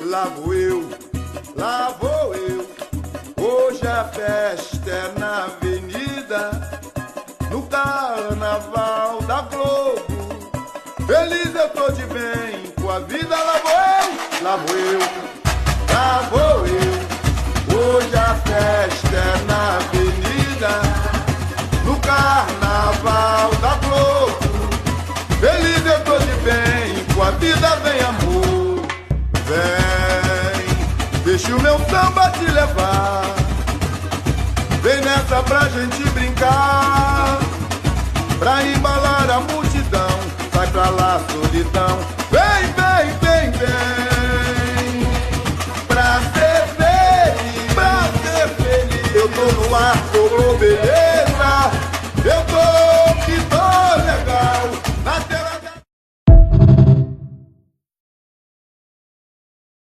lá vou eu. Hoje a festa é na avenida, no carnaval da Globo. Feliz eu tô de bem com a vida, lá vou eu, lá vou eu, lá vou eu. Hoje a festa é na avenida, no carnaval da Globo. Feliz eu tô de bem com a vida, vem amor, vem, deixa o meu samba te levar. Vem nessa pra gente brincar, pra embalar a multidão. Sai pra lá, solidão,